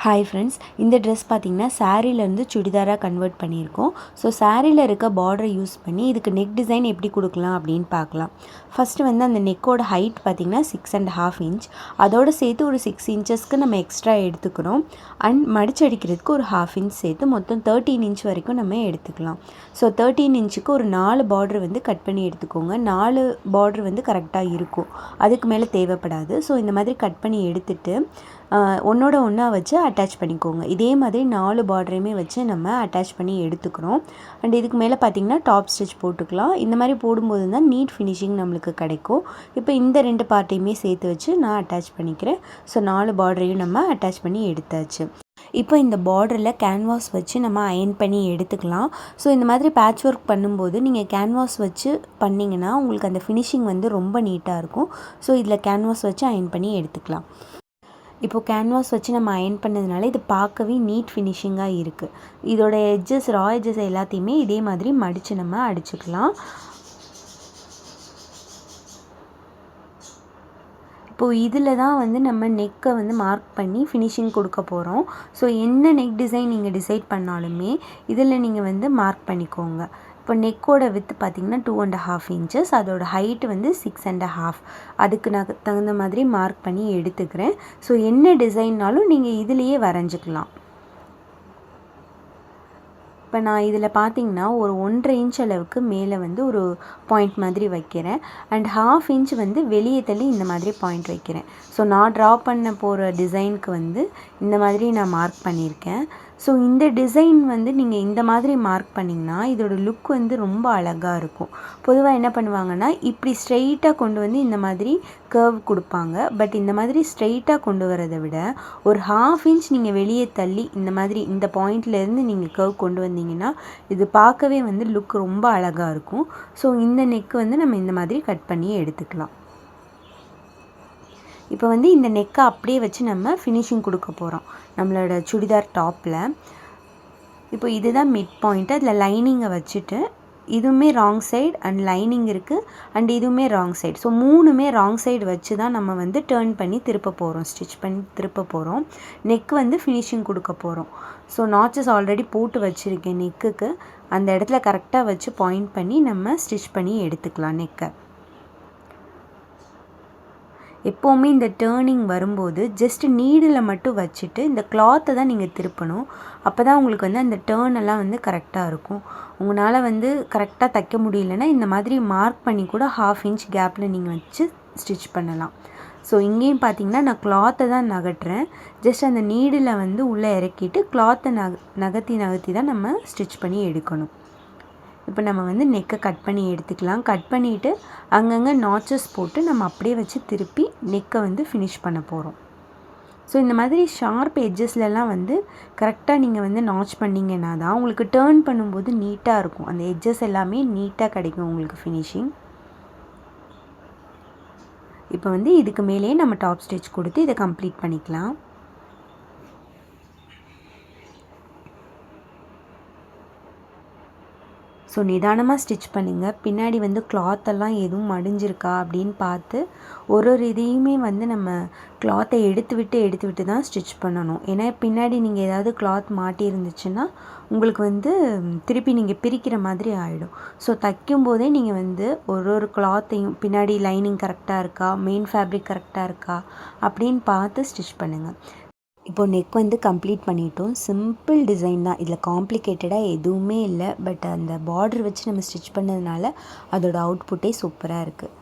Hi friends, இந்த dress பார்த்திங்கன்னா சாரீலேருந்து சுடிதாராக convert பண்ணியிருக்கோம். ஸோ சாரியில் இருக்க பார்டரை யூஸ் பண்ணி இதுக்கு நெக் டிசைன் எப்படி கொடுக்கலாம் அப்படின்னு பார்க்கலாம். ஃபஸ்ட்டு வந்து அந்த நெக்கோட ஹைட் பார்த்திங்கன்னா 6.5 இன்ச், அதோடு சேர்த்து ஒரு 6 இன்ச்சஸ்க்கு நம்ம எக்ஸ்ட்ரா எடுத்துக்கிறோம். அண்ட் மடிச்சடிக்கிறதுக்கு ஒரு 1/2 இன்ச் சேர்த்து மொத்தம் 13 இன்ச் வரைக்கும் நம்ம எடுத்துக்கலாம். ஸோ 13 இன்ச்சுக்கு ஒரு 4 பார்டர் வந்து கட் பண்ணி எடுத்துக்கோங்க. 4 பார்டர் வந்து கரெக்டாக இருக்கும், அதுக்கு மேலே தேவைப்படாது. ஸோ இந்த மாதிரி கட் பண்ணி எடுத்துகிட்டு ஒன்றோட ஒன்றா வச்சு அட்டாச் பண்ணிக்கோங்க. இதே மாதிரி 4 பார்டரையுமே வச்சு நம்ம அட்டாச் பண்ணி எடுத்துக்கிறோம். அண்ட் இதுக்கு மேலே பார்த்திங்கன்னா டாப் ஸ்டிச் போட்டுக்கலாம். இந்த மாதிரி போடும்போது தான் நீட் ஃபினிஷிங் நம்மளுக்கு கிடைக்கும். இப்போ இந்த 2 பார்ட்டையுமே சேர்த்து வச்சு நான் அட்டாச் பண்ணிக்கிறேன். ஸோ 4 பார்டரையும் நம்ம அட்டாச் பண்ணி எடுத்தாச்சு. இப்போ இந்த பார்டரில் கேன்வாஸ் வச்சு நம்ம அயன் பண்ணி எடுத்துக்கலாம். ஸோ இந்த மாதிரி பேட்ச் ஒர்க் பண்ணும்போது நீங்கள் கேன்வாஸ் வச்சு பண்ணிங்கன்னா உங்களுக்கு அந்த ஃபினிஷிங் வந்து ரொம்ப நீட்டாக இருக்கும். ஸோ இதில் கேன்வாஸ் வச்சு அயன் பண்ணி எடுத்துக்கலாம். இப்போது கேன்வாஸ் வச்சு நம்ம அயன் பண்ணதுனால இது பார்க்கவே நீட் ஃபினிஷிங்காக இருக்குது. இதோட எட்ஜஸ், ரா எட்ஜஸ் எல்லாத்தையுமே இதே மாதிரி மடித்து நம்ம அடிச்சுக்கலாம். இப்போது இதில் தான் வந்து நம்ம நெக்கை வந்து மார்க் பண்ணி ஃபினிஷிங் கொடுக்க போகிறோம். ஸோ என்ன நெக் டிசைன் நீங்கள் டிசைட் பண்ணாலுமே இதில் நீங்கள் வந்து மார்க் பண்ணிக்கோங்க. இப்போ நெக்கோட வித்து பார்த்திங்கன்னா 2.5 இன்ச்சஸ், அதோட ஹைட்டு வந்து 6.5. அதுக்கு நான் தகுந்த மாதிரி மார்க் பண்ணி எடுத்துக்கிறேன். ஸோ என்ன டிசைன்னாலும் நீங்கள் இதிலையே வரைஞ்சிக்கலாம். இப்போ நான் இதில் பார்த்திங்கன்னா ஒரு 1.5 இன்ச் அளவுக்கு மேலே வந்து ஒரு பாயிண்ட் மாதிரி வைக்கிறேன். அண்ட் 1/2 இன்ச் வந்து வெளியே தள்ளி இந்த மாதிரி பாயிண்ட் வைக்கிறேன். ஸோ நான் ட்ரா பண்ண போகிற டிசைனுக்கு வந்து இந்த மாதிரி நான் மார்க் பண்ணியிருக்கேன். ஸோ இந்த டிசைன் வந்து நீங்கள் இந்த மாதிரி மார்க் பண்ணிங்கன்னா இதோட லுக் வந்து ரொம்ப அழகாக இருக்கும். பொதுவாக என்ன பண்ணுவாங்கன்னா இப்படி ஸ்ட்ரெயிட்டாக கொண்டு வந்து இந்த மாதிரி கர்வ் கொடுப்பாங்க. பட் இந்த மாதிரி ஸ்ட்ரெயிட்டாக கொண்டு வரதை விட ஒரு 1/2 இன்ச் நீங்கள் வெளியே தள்ளி இந்த மாதிரி இந்த பாயிண்ட்லேருந்து நீங்கள் கர்வ் கொண்டு வந்தீங்கன்னா இது பார்க்கவே வந்து லுக் ரொம்ப அழகாக இருக்கும். ஸோ இந்த நெக் வந்து நம்ம இந்த மாதிரி கட் பண்ணி எடுத்துக்கலாம். இப்போ வந்து இந்த நெக்கை அப்படியே வச்சு நம்ம ஃபினிஷிங் கொடுக்க போகிறோம் நம்மளோட சுடிதார் டாப்பில். இப்போ இதுதான் மிட் பாயிண்ட்டு. அதில் லைனிங்கை வச்சுட்டு இதுவுமே ராங் சைடு அண்ட் லைனிங் இருக்குது, அண்ட் இதுவுமே ராங் சைடு. ஸோ 3மே ராங் சைடு வச்சு தான் நம்ம வந்து டேர்ன் பண்ணி திருப்ப போகிறோம், ஸ்டிச் பண்ணி திருப்ப போகிறோம். நெக் வந்து ஃபினிஷிங் கொடுக்க போகிறோம். ஸோ நாச்சஸ் ஆல்ரெடி போட்டு வச்சுருக்கேன் நெக்குக்கு. அந்த இடத்துல கரெக்டாக வச்சு பாயிண்ட் பண்ணி நம்ம ஸ்டிச் பண்ணி எடுத்துக்கலாம் நெக்கை. எப்போவுமே இந்த டேர்னிங் வரும்போது ஜஸ்ட் நீடில் மட்டும் வச்சுட்டு இந்த கிளாத்தை தான் நீங்கள் திருப்பணும். அப்போ தான் உங்களுக்கு வந்து அந்த டேர்ன் எல்லாம் வந்து கரெக்டாக இருக்கும். உங்களால் வந்து கரெக்டாக தைக்க முடியலன்னா இந்த மாதிரி மார்க் பண்ணி கூட 1/2 இன்ச் கேப்பில் நீங்கள் வச்சு ஸ்டிச் பண்ணலாம். ஸோ இங்கேயும் பார்த்தீங்கன்னா நான் கிளாத்தை தான் நகட்டுறேன். ஜஸ்ட் அந்த நீடில் வந்து உள்ளே இறக்கிட்டு கிளாத்தை நகர்த்தி தான் நம்ம ஸ்டிச் பண்ணி எடுக்கணும். இப்போ நம்ம வந்து நெக்கை கட் பண்ணி எடுத்துக்கலாம். கட் பண்ணிவிட்டு அங்கங்கே நாச்சஸ் போட்டு நம்ம அப்படியே வச்சு திருப்பி நெக்கை வந்து ஃபினிஷ் பண்ண போகிறோம். ஸோ இந்த மாதிரி ஷார்ப் எட்ஜஸ்லலாம் வந்து கரெக்டாக நீங்கள் வந்து நாச் பண்ணிங்கன்னா தான் உங்களுக்கு டேர்ன் பண்ணும்போது நீட்டாக இருக்கும். அந்த எட்ஜஸ் எல்லாமே நீட்டாக கிடைக்கும் உங்களுக்கு ஃபினிஷிங். இப்போ வந்து இதுக்கு மேலேயே நம்ம டாப் ஸ்டிச் கொடுத்து இதை கம்ப்ளீட் பண்ணிக்கலாம். ஸோ நிதானமாக ஸ்டிச் பண்ணுங்கள். பின்னாடி வந்து கிளாத்தெல்லாம் எதுவும் மடிஞ்சிருக்கா அப்படின்னு பார்த்து ஒரு இதையுமே வந்து நம்ம கிளாத்தை எடுத்து விட்டு தான் ஸ்டிச் பண்ணணும். ஏன்னா பின்னாடி நீங்கள் ஏதாவது கிளாத் மாட்டி இருந்துச்சுன்னா உங்களுக்கு வந்து திருப்பி நீங்கள் பிரிக்கிற மாதிரி ஆகிடும். ஸோ தைக்கும் போதே நீங்கள் வந்து ஒரு கிளாத்தையும் பின்னாடி லைனிங் கரெக்டாக இருக்கா, மெயின் ஃபேப்ரிக் கரெக்டாக இருக்கா அப்படின்னு பார்த்து ஸ்டிச் பண்ணுங்கள். இப்போ நெக் வந்து கம்ப்ளீட் பண்ணிட்டோம். சிம்பிள் டிசைன் தான், இதில் காம்ப்ளிகேட்டடாக எதுவுமே இல்லை. பட் அந்த பார்டர் வச்சு நம்ம ஸ்டிச் பண்ணதுனால அதோட அவுட்புட்டே சூப்பராக இருக்குது.